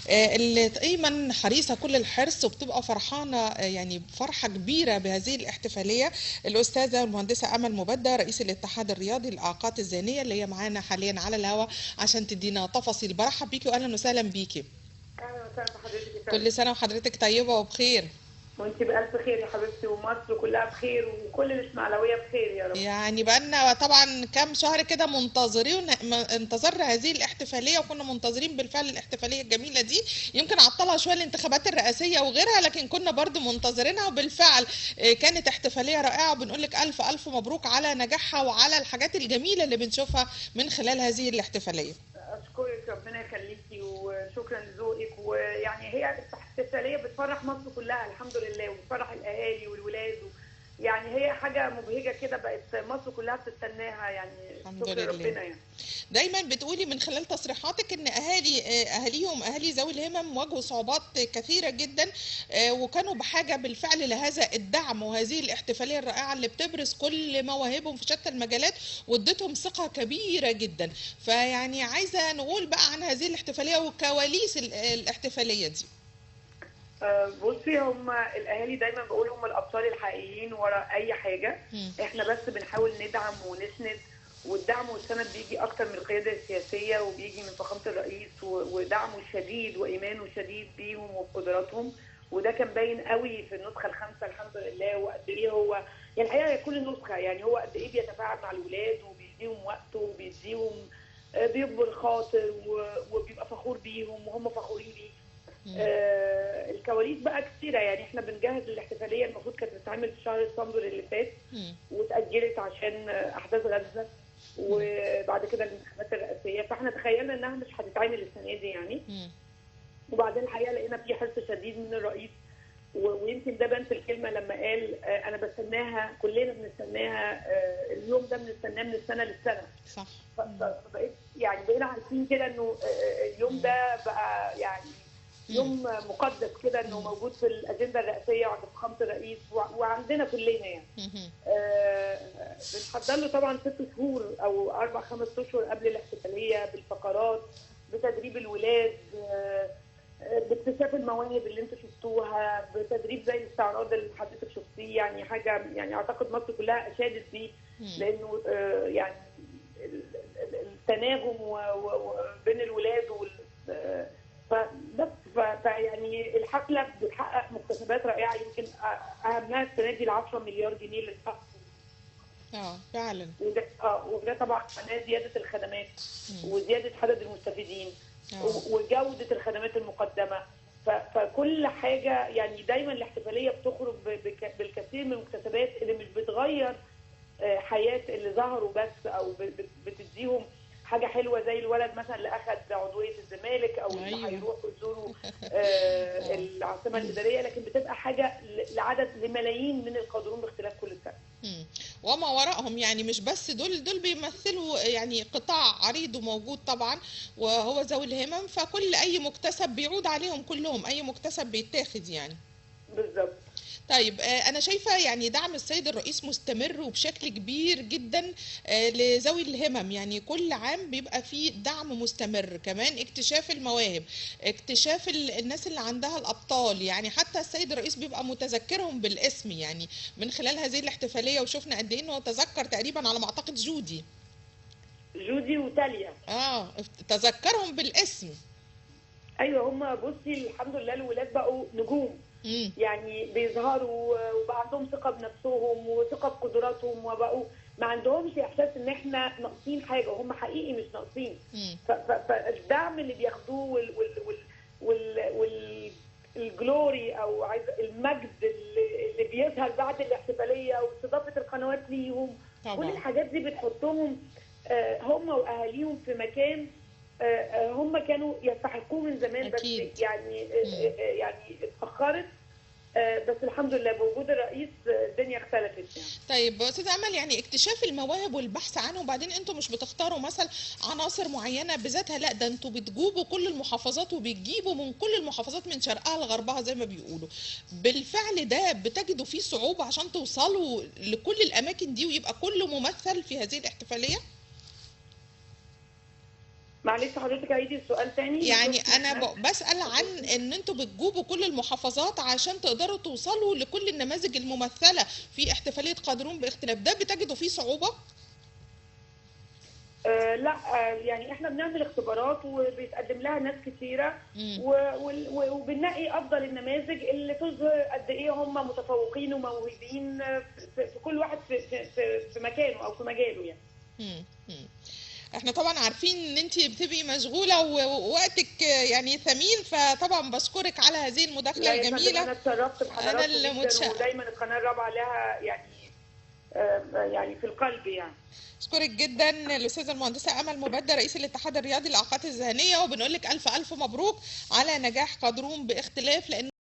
اللي دايما حريصة كل الحرص وبتبقى فرحانة، يعني فرحة كبيرة بهذه الاحتفالية. الأستاذة المهندسة أمل مبدة، رئيس الاتحاد الرياضي للإعاقات الذهنية، اللي هي معانا حاليا على الهواء عشان تدينا تفاصيل. برحب بيكي وأهلا وسهلا بيكي. اهلا وسهلا بحضرتك يا فندم. كل سنة وحضرتك طيبة وبخير. وانت بألف خير يا حبيبتي، ومصر كلها بخير، وكل الاسماعيلاويه بخير يا رب. يعني بقالنا طبعا كام شهر كده منتظرين، انتظرنا هذه الاحتفالية، وكنا منتظرين بالفعل الاحتفالية الجميلة دي. يمكن عطلها شوية الانتخابات الرئاسية وغيرها، لكن كنا برضو منتظرينها، وبالفعل كانت احتفالية رائعة، وبنقول لك ألف ألف مبروك على نجاحها وعلى الحاجات الجميلة اللي بنشوفها من خلال هذه الاحتفالية. اشكرك، ربنا يخليكي، وشكرا لذوقك. ويعني هي احتفاليه بتفرح مصر كلها الحمد لله، وبتفرح الاهالي والولاد يعني هي حاجه مبهجه كده، بقت مصر كلها بتستناها يعني. الحمد شكر لله. ربنا يعني. دايما بتقولي من خلال تصريحاتك ان اهاليهم اهالي ذوي الهمم واجهوا صعوبات كثيره جدا، وكانوا بحاجه بالفعل لهذا الدعم وهذه الاحتفاليه الرائعه اللي بتبرز كل مواهبهم في شتى المجالات، وادتهم ثقه كبيره جدا. فيعني عايزه نقول بقى عن هذه الاحتفاليه وكواليس الاحتفاليه دي. بصي، هم الاهالي دايما بقول هم الابطال الحقيقيين ورا اي حاجه. مم. احنا بس بنحاول ندعم ونسند، والدعم والسند بيجي اكتر من القياده السياسيه، وبيجي من فخامه الرئيس ودعمه الشديد وايمانه الشديد بيهم وبقدراتهم. وده كان باين قوي في النسخه الخامسه الحمد لله. وقد ايه هو يعني الحقيقه كل نسخه، يعني هو قد ايه بيتفاعل مع الولاد وبيديهم وقته وبيديهم بيكبر خاطر وبيبقى فخور بيهم وهم فخورين بيه. مم. الكواليس بقى كتيره، يعني احنا بنجهز الاحتفاليه، المفروض كانت تتعمل في شهر ديسمبر اللي فات، مم. واتاجلت عشان احداث غزه مم. وبعد كده الانتخابات الرئاسيه، فاحنا تخيلنا انها مش هتتعمل السنه دي يعني. مم. وبعدين الحقيقه لقينا في حرص شديد من الرئيس، ويمكن ده بان في الكلمه لما قال انا بستناها، كلنا بنستناها، اليوم ده بنستناه من السنه للسنه. صح. فبقيت يعني بقينا عارفين كده انه اليوم ده بقى يعني مم. يوم مقدس كده، انه مم. موجود في الاجنده الرئاسيه وعند فخامه الرئيس وعندنا كلنا يعني. مم. بنحضر له طبعا 6 شهور او 4 5 اشهر قبل الاحتفاليه، بالفقرات، بتدريب الولاد، باكتشاف المواهب اللي انتوا شفتوها، بتدريب زي الاستعراض اللي حضرتك شفتيه، يعني حاجه يعني اعتقد مصر كلها اشادت بيه، مم. لانه يعني التناغم بين الولاد فبس فيعني الحفله بتحقق مكتسبات رائعه، يمكن اهمها السنه دي ال 10 مليار جنيه للفقر. فعلا. وده طبعا معناه زياده الخدمات مم. وزياده عدد المستفيدين اه. وجوده الخدمات المقدمه. فكل حاجه يعني دايما الاحتفاليه بتخرج بالكثير من المكتسبات اللي مش بتغير حياه اللي ظهروا بس، او بتديهم حاجه حلوه زي الولد مثلا اللي اخذ عضويه الزمالك، او اللي ايوه. هيروحوا يزوروا العاصمه الاداريه، لكن بتبقى حاجه لملايين من القادرون باختلاف كل الفئات. مم. وما وراءهم، يعني مش بس دول بيمثلوا يعني قطاع عريض وموجود طبعا، وهو ذوي الهمم، فكل اي مكتسب بيعود عليهم كلهم، اي مكتسب بيتاخد يعني. بالظبط. طيب، أنا شايفة يعني دعم السيد الرئيس مستمر وبشكل كبير جدا لذوي الهمم، يعني كل عام بيبقى فيه دعم مستمر، كمان اكتشاف المواهب، اكتشاف الناس اللي عندها الأبطال، يعني حتى السيد الرئيس بيبقى متذكرهم بالاسم، يعني من خلال هذه الاحتفالية، وشفنا قد ايه انه تذكر تقريبا على ما اعتقد جودي. جودي وتاليا. اه، تذكرهم بالاسم. ايوه، هم بصي الحمد لله الولاد بقوا نجوم، امم. يعني بيظهروا وبقى عندهم ثقه بنفسهم وثقه بقدراتهم، وبقوا ما عندهمش احساس ان احنا ناقصين حاجه، هم حقيقي مش ناقصين. امم. فالدعم اللي بياخدوه الجلوري او عايز المجد اللي بيظهر بعد الاحتفاليه، واستضافه القنوات ليهم، كل طبعا. الحاجات دي بتحطهم هم واهاليهم في مكان هم كانوا يستحقوه من زمان، بس اكيد. يعني امم. يعني اتاخرت. بس الحمد لله بوجود الرئيس الدنيا اختلفت يعني. طيب استاذ امل، يعني اكتشاف المواهب والبحث عنه، وبعدين انتوا مش بتختاروا مثلا عناصر معينه بذاتها، لا ده انتوا بتجوبوا كل المحافظات، وبتجيبوا من كل المحافظات من شرقها لغربها زي ما بيقولوا. بالفعل ده بتجدوا فيه صعوبه عشان توصلوا لكل الاماكن دي، ويبقى كله ممثل في هذه الاحتفاليه؟ معلش حضرتك عيدي السؤال تاني. يعني انا بسأل عن ان انتوا بتجوبوا كل المحافظات عشان تقدروا توصلوا لكل النماذج الممثلة في احتفالية قادرون باختلاف، ده بتجدوا فيه صعوبة؟ لا، يعني احنا بنعمل اختبارات وبيتقدم لها ناس كتيره وبننقي افضل النماذج اللي تظهر قد ايه هم متفوقين وموهوبين في كل واحد في مكانه او في مجاله يعني. احنا طبعا عارفين ان انت بتبقي مشغوله ووقتك يعني ثمين، فطبعا بشكرك على هذه المداخله الجميله. انا اتشرفت بحضراتكم جدا، ودايما القناه الرابعه لها يعني في القلب يعني. اشكرك جدا الاستاذه المهندسه امل مبدع رئيس الاتحاد الرياضي للاعاقات الذهنيه، وبنقول لك الف الف مبروك على نجاح قادرون باختلاف، لان